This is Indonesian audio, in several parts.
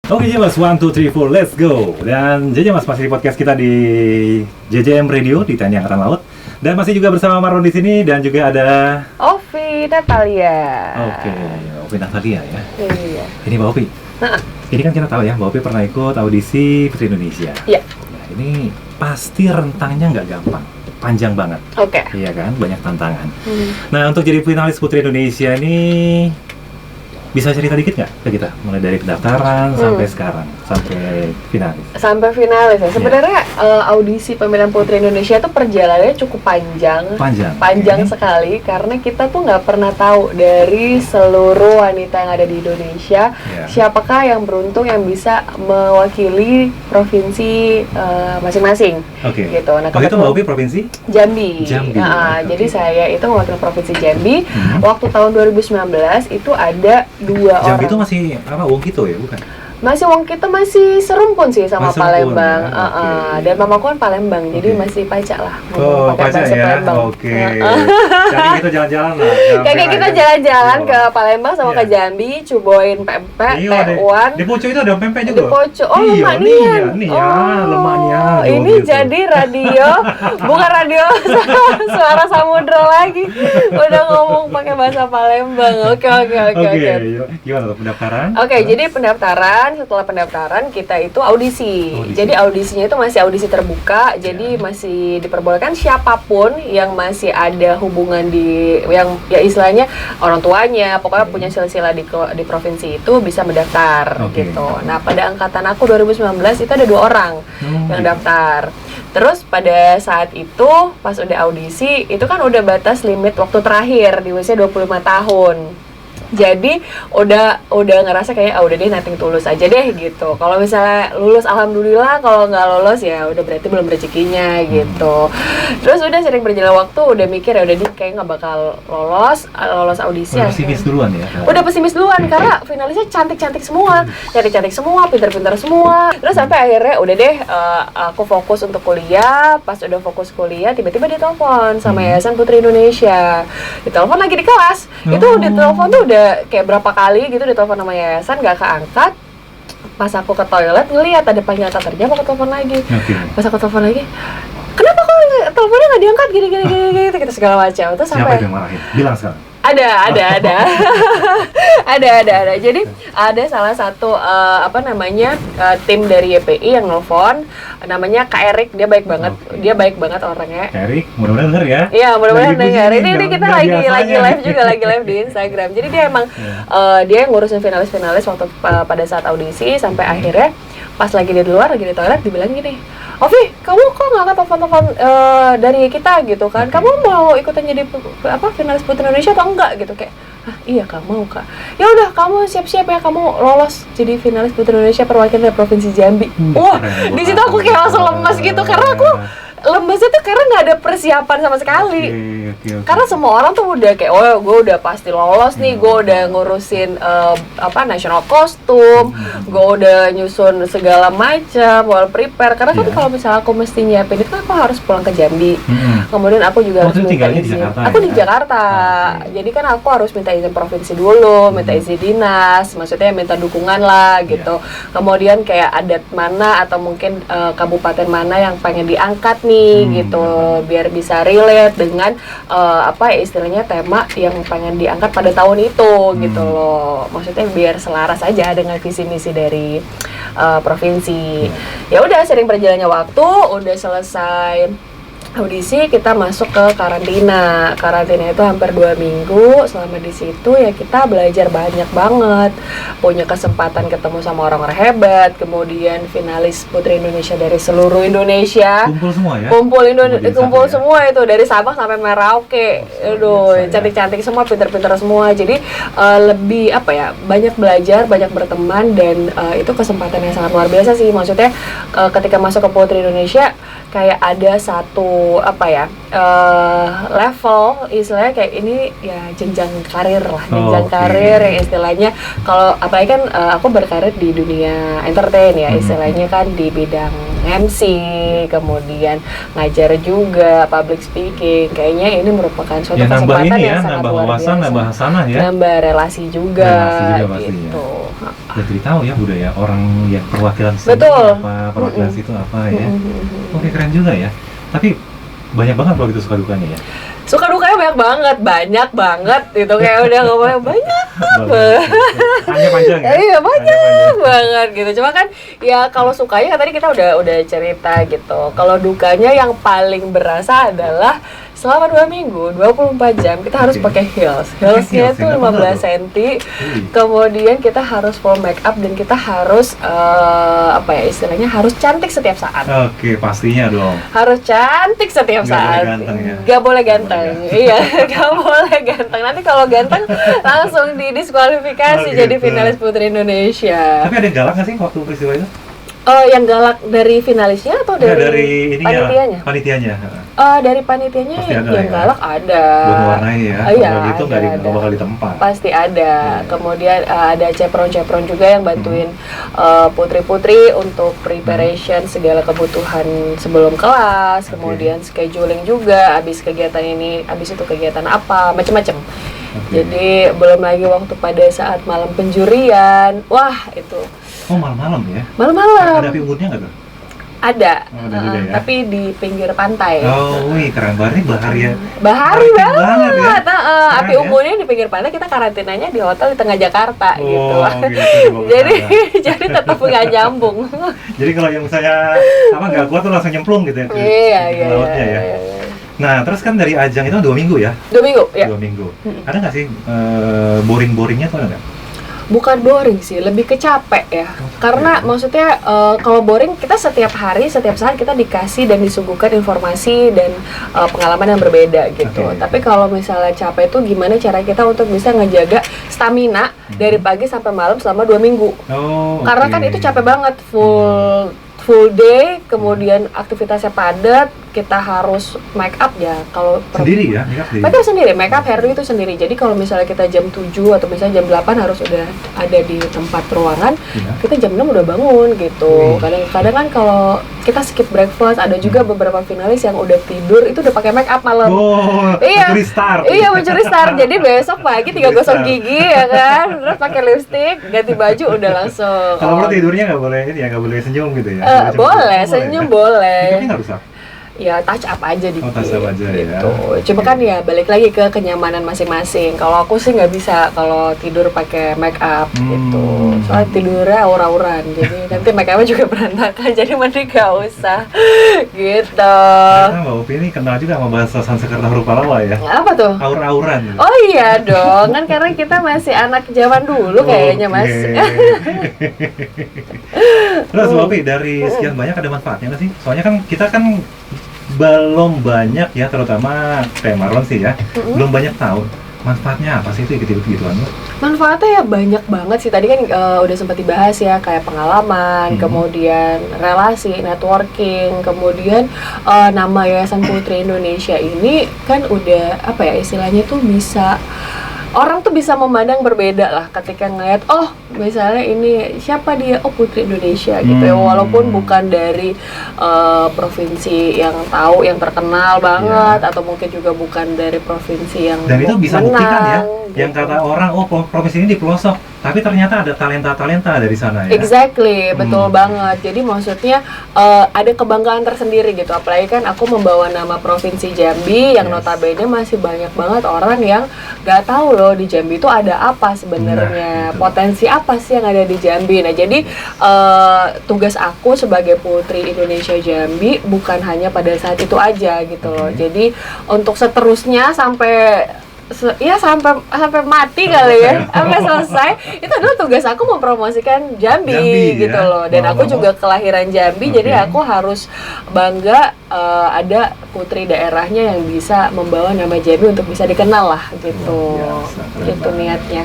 Oke Mas, 1, 2, 3, 4, let's go. Dan JJ Mas masih di podcast kita di JJM Radio di TNI Angkatan Laut. Dan masih juga bersama Marlon di sini dan juga ada Ovi Natalia. Oke, Ovi Natalia ya. Iya. Ini Mbak Ovi. Ini kan kita tahu ya, Mbak Ovi pernah ikut audisi Putri Indonesia. Iya. Nah, ini pasti rentangnya nggak gampang, panjang banget. Oke. Iya kan, banyak tantangan. Nah, untuk jadi finalis Putri Indonesia ini bisa cerita dikit nggak ke kita? Mulai dari pendaftaran sampai sekarang, sampai finalis. Sampai finalis ya. Sebenarnya audisi pemilihan Putri Indonesia itu perjalanannya cukup panjang. Panjang sekali karena kita tuh nggak pernah tahu dari seluruh wanita yang ada di Indonesia siapakah yang beruntung yang bisa mewakili provinsi masing-masing. Oke. Gitu. Nah, waktu itu Mbak Ovi provinsi? Jambi. Jadi saya itu mewakili provinsi Jambi. Waktu tahun 2019 itu ada 2 orang. Jambi itu masih apa? Wongkito ya, bukan? Masih Wongkito masih serumpun sih sama Palembang. Ya? Dan mamaku kan Palembang, jadi masih pacak lah. Pacak ya. Oke. Jadi kita jalan-jalan lah. Kayak kita jalan-jalan ke Palembang sama ke Jambi, cobain pempek, tekwan. Di Poco itu ada pempek juga. Di Poco. Oh, lemaknian. Nih ya, lemaknya. Ini jadi radio, bukan radio suara samudra lagi. Udah ngomong pakai bahasa Palembang. Oke. Gimana tuh pendaftaran? Oke, jadi setelah pendaftaran kita itu audisi. Jadi audisinya itu masih audisi terbuka. Jadi masih diperbolehkan siapapun yang masih ada hubungan yang ya istilahnya orang tuanya, pokoknya punya silsilah di provinsi itu bisa mendaftar gitu. Nah, pada angkatan aku 2019 itu ada 2 orang yang daftar. Terus pada saat itu pas udah audisi itu kan udah batas limit waktu terakhir di usia 25 tahun. Jadi udah ngerasa kayak udah deh nothing tulus aja deh gitu. Kalau misalnya lulus alhamdulillah, kalau nggak lulus ya udah berarti belum rezekinya gitu. Terus udah sering berjalan waktu udah mikir ya udah deh kayak nggak bakal lolos audisi. Udah pesimis duluan ya? Udah pesimis duluan karena finalisnya cantik-cantik semua, cantik-cantik semua, pintar-pintar semua. Terus sampai akhirnya udah deh aku fokus untuk kuliah. Pas udah fokus kuliah tiba-tiba ditelepon sama Yayasan Putri Indonesia. Ditelepon lagi di kelas. Itu ditelepon tuh udah kayak berapa kali gitu ditelepon sama yayasan gak keangkat. Pas aku ke toilet ngeliat ada panggilan kerja, aku telepon lagi. Pas aku telepon lagi, kenapa kok teleponnya nggak diangkat gini gitu segala macam. Terus siapa yang marahin? Bilang sekarang. Ada. Jadi ada salah satu tim dari YPI yang nelfon, namanya Kak Erik, dia baik banget. Dia baik banget orangnya. Kak Erik, mudah-mudahan denger ya. Iya, mudah-mudahan denger. Ini kita lagi live juga, lagi live di Instagram. Jadi dia emang dia yang ngurusin finalis waktu pada saat audisi sampai akhirnya pas lagi di luar, lagi di toilet dibilang gini, Ovi, kamu kok nggak telepon dari kita gitu kan? Kamu mau ikutan jadi finalis Putri Indonesia atau enggak gitu kayak? Iya Kak, mau Kak. Ya udah kamu siap-siap ya, kamu lolos jadi finalis Putri Indonesia perwakilan dari Provinsi Jambi. Wah, di situ aku kayak langsung lemas gitu karena aku lemesnya tuh karena nggak ada persiapan sama sekali. Karena semua orang tuh udah kayak, oh gue udah pasti lolos nih, gue udah ngurusin national costume, gue udah nyusun segala macam, well prepare. Karena kan kalau misalnya aku mesti nyiapin itu, aku harus pulang ke Jambi. Kemudian aku juga harus minta izin. Aku di Jakarta, jadi kan aku harus minta izin provinsi dulu, minta izin dinas, maksudnya minta dukungan lah gitu. Kemudian kayak adat mana atau mungkin kabupaten mana yang pengen diangkat nih gitu, biar bisa relate dengan istilahnya tema yang pengen diangkat pada tahun itu gitu loh. Maksudnya biar selaras aja dengan visi misi dari provinsi. Ya udah sering berjalannya waktu, udah selesai audisi kita masuk ke karantina itu hampir 2 minggu. Selama di situ ya kita belajar banyak banget, punya kesempatan ketemu sama orang-orang hebat, kemudian finalis Putri Indonesia dari seluruh Indonesia kumpul semua ya, kumpul semua itu dari Sabang sampai Merauke. Aduh, cantik-cantik semua, pintar-pintar semua. Jadi lebih banyak belajar, banyak berteman, dan itu kesempatan yang sangat luar biasa sih. Maksudnya ketika masuk ke Putri Indonesia kayak ada satu level istilahnya kayak ini ya jenjang karir lah, karir yang istilahnya kalau apalagi kan aku berkarir di dunia entertain ya, istilahnya kan di bidang MC, kemudian ngajar juga, public speaking. Kayaknya ini merupakan suatu kesempatan yang sangat luar biasa. Nambah wawasan, nambah sana ya. Nambah relasi juga gitu. Dan jadi tahu ya budaya orang yang perwakilan sini Betul. apa, perwakilan situ apa ya. Oke, keren juga ya. Tapi banyak banget kalau gitu suka dukanya ya. Suka dukanya banyak banget gitu, kayak udah ngomongnya banyak banget. Hanya panjang ya. Iya banyak banget gitu. Cuma kan ya kalau sukanya kan tadi kita udah cerita gitu. Kalau dukanya yang paling berasa adalah selama 2 minggu, 24 jam kita harus pakai heels. Heelsnya itu 15 cm. Kemudian kita harus full make up dan kita harus apa ya istilahnya, harus cantik setiap saat. Oke, pastinya dong. Harus cantik setiap Nggak saat. boleh ganteng ya? Gak boleh ganteng. Iya, gak boleh ganteng. Nanti kalau ganteng langsung didiskualifikasi Oh, jadi gitu. finalis Putri Indonesia. Tapi ada yang galak nggak sih waktu peristiwa itu? Yang galak dari finalisnya atau Nggak, dari, dari ininya, panitianya? Panitianya. Dari panitianya Pasti ada yang ya? galak ada. Buat mewarnai ya. Iya, Kalau gitu nggak ada. bakal ditempa. Pasti ada. Iya. Kemudian ada cepron-cepron juga yang bantuin putri-putri untuk preparation segala kebutuhan sebelum kelas. Kemudian scheduling juga. Abis kegiatan ini, abis itu kegiatan apa, macam-macam. Jadi belum lagi waktu pada saat malam penjurian. Wah itu. Oh, malam-malam ya? Malam-malam. Ada api unggunnya nggak tuh? Ada. Oh, ada juga ya? Tapi di pinggir pantai. Oh, wih, keren banget. Ini bahari ya. Bahari Maritim banget. ya? Api Keren, unggunnya di pinggir pantai, kita karantinanya di hotel di tengah Jakarta Oh, gitu. gitu, di bawah Jadi sana. jadi tetap nggak nyambung. Jadi kalau yang misalnya nggak kuat tuh langsung nyemplung gitu ya? Iya, ke iya. lautnya ya? iya. Nah, terus kan dari ajang itu 2 minggu ya? 2 minggu, ya. 2 minggu. Ada nggak sih boring-boringnya tuh ada nggak? Bukan boring sih, lebih ke capek ya. Karena maksudnya kalau boring, kita setiap hari, setiap saat kita dikasih dan disuguhkan informasi dan pengalaman yang berbeda gitu. Oke. Tapi kalau misalnya capek itu gimana cara kita untuk bisa ngejaga stamina dari pagi sampai malam selama 2 minggu. Oh, Karena oke. kan itu capek banget, full day, kemudian aktivitasnya padat, kita harus make up ya. Kalau Sendiri ya? Makeup sendiri? make up sendiri, make up hair itu sendiri. Jadi kalau misalnya kita jam 7 atau misalnya jam 8 harus udah ada di tempat ruangan, Iya. kita jam 6 udah bangun gitu. Wih. Kadang-kadang kan kalau kita skip breakfast, ada juga beberapa finalis yang udah tidur itu udah pakai make up malam. Oh, Iya. mencuri start. Iya, mencuri start. Jadi besok pagi tinggal gosok gigi ya kan, terus pakai lipstick, ganti baju udah langsung. Kalau lo tidurnya nggak boleh ini ya, nggak boleh senyum gitu ya? Boleh, senyum boleh. Tapi nggak rusak? Ya touch up aja dikit. Oh, touch up aja ya. gitu. Cuma kan ya balik lagi ke kenyamanan masing-masing. Kalau aku sih nggak bisa kalau tidur pakai make up gitu. Soalnya tidurnya aur-auran. Jadi nanti make upnya juga berantakan. Jadi mending nggak usah gitu. Ternyata Mbak Upi ini kenal juga sama bahasa Sanskerta huruf Pallawa ya? Apa tuh? Aur-auran. Oh iya dong, kan karena kita masih anak zaman dulu kayaknya Mas. Oke. Terus Mbak Upi, dari sekian banyak ada manfaatnya nggak sih? Soalnya kan kita kan belum banyak ya, terutama kayak Marlon sih ya, belum banyak tahu manfaatnya apa sih itu ikut-ikut-gituan lo? Manfaatnya ya banyak banget sih. Tadi kan udah sempat dibahas ya, kayak pengalaman, kemudian relasi, networking, kemudian nama Yayasan Putri Indonesia ini kan udah apa ya istilahnya tuh bisa orang tuh bisa memandang berbeda lah ketika ngeliat, oh misalnya ini siapa dia, oh Putri Indonesia gitu ya, walaupun bukan dari provinsi yang tahu, yang terkenal banget, atau mungkin juga bukan dari provinsi yang Dan itu bisa menang, buktikan ya, yang gitu. kata orang, oh provinsi ini di pelosok, tapi ternyata ada talenta-talenta dari sana ya. Exactly, betul banget. Jadi maksudnya ada kebanggaan tersendiri gitu. Apalagi kan aku membawa nama Provinsi Jambi yang notabene masih banyak banget orang yang nggak tahu loh di Jambi itu ada apa sebenarnya, potensi apa sih yang ada di Jambi. Nah jadi tugas aku sebagai Putri Indonesia Jambi bukan hanya pada saat itu aja gitu loh. Jadi untuk seterusnya sampai sampai mati kali ya, sampai selesai itu adalah tugas aku mempromosikan Jambi gitu ya? loh. Dan aku juga kelahiran Jambi, jadi aku harus bangga ada putri daerahnya yang bisa membawa nama Jambi untuk bisa dikenal lah gitu. Luar biasa, keren Gitu banget. niatnya.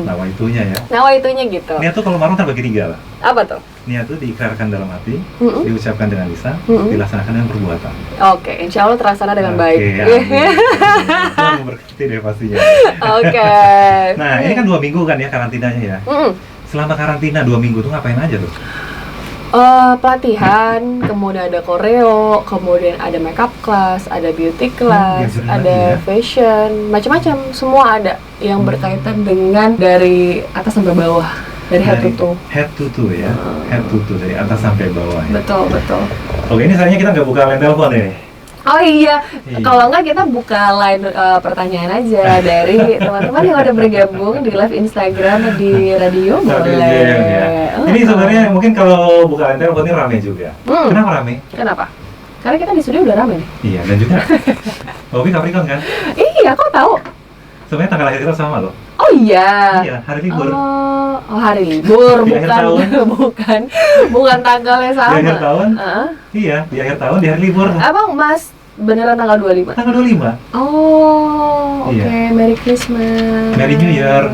Nama itunya ya. Nama itunya gitu. Niat tuh kalau Marlon terbagi 3 lah. Apa tuh? Niat tuh diikrarkan dalam hati, diucapkan dengan lisan, dilaksanakan dengan perbuatan. Oke, insya Allah terlaksana dengan baik. Oke, amin. Tuhan memberkati deh pastinya. Oke. Nah, ini kan 2 minggu kan ya karantinanya ya. Selama karantina 2 minggu tuh ngapain aja tuh? Pelatihan, kemudian ada koreo, kemudian ada makeup class, ada beauty class, diajarin ada lagi ya? fashion, macam-macam, semua ada yang berkaitan dengan dari atas sampai bawah. dari head to toe. Head to toe ya, head to toe dari atas sampai bawah ya. Betul, betul. Oke, ini sayangnya kita nggak buka line telepon ini. Oh iya, Iya. kalau enggak kita buka line pertanyaan aja dari teman-teman yang udah bergabung di live Instagram di radio Satu boleh. jam, ya. Ini sebenarnya mungkin kalau buka line telepon ini rame juga. Kenapa rame? Kenapa? Karena kita di studio udah rame nih. Iya, dan juga Bobby Capricorn kan? Iya, kok tahu? Sebenarnya tanggal lahir kita sama loh. Oh iya. Iya, hari libur. Oh, hari libur, Di akhir tahun. bukan tanggalnya sama. Di akhir tahun? Heeh. Iya, di akhir tahun, di hari libur. Abang Mas beneran tanggal 25? Tanggal 25. Oh, oke. Iya. Merry Christmas. Merry New Year.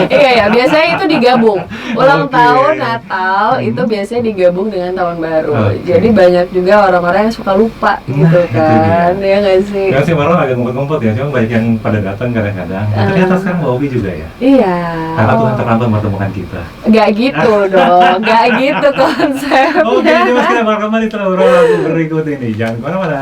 Iya ya, biasanya itu digabung. Ulang Oke. tahun, Natal itu biasanya digabung dengan tahun baru. Oke. Jadi banyak juga orang-orang yang suka lupa Nah, gitu itu kan. dia. Ya nggak sih? Ya sih, Marlon agak ngumpet-ngumpet ya, cuma banyak yang pada datang kadang-kadang. Ternyata sekarang Bobby juga ya. Iya. Karena Tuhan terlambat mempertemukan kita. Nggak gitu dong, nggak gitu konsepnya. Oke, jadi mas kita bakal kembali setelah beberapa lagu berikut ini. Jangan kemana-mana.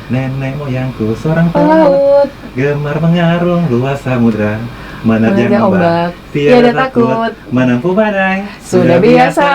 Nenek moyangku seorang pelaut, Pelaut, gemar mengarung luas samudra, menerjang menerjang ombak, ombak, tiada tiada takut, takut, menempuh badai, sudah biasa.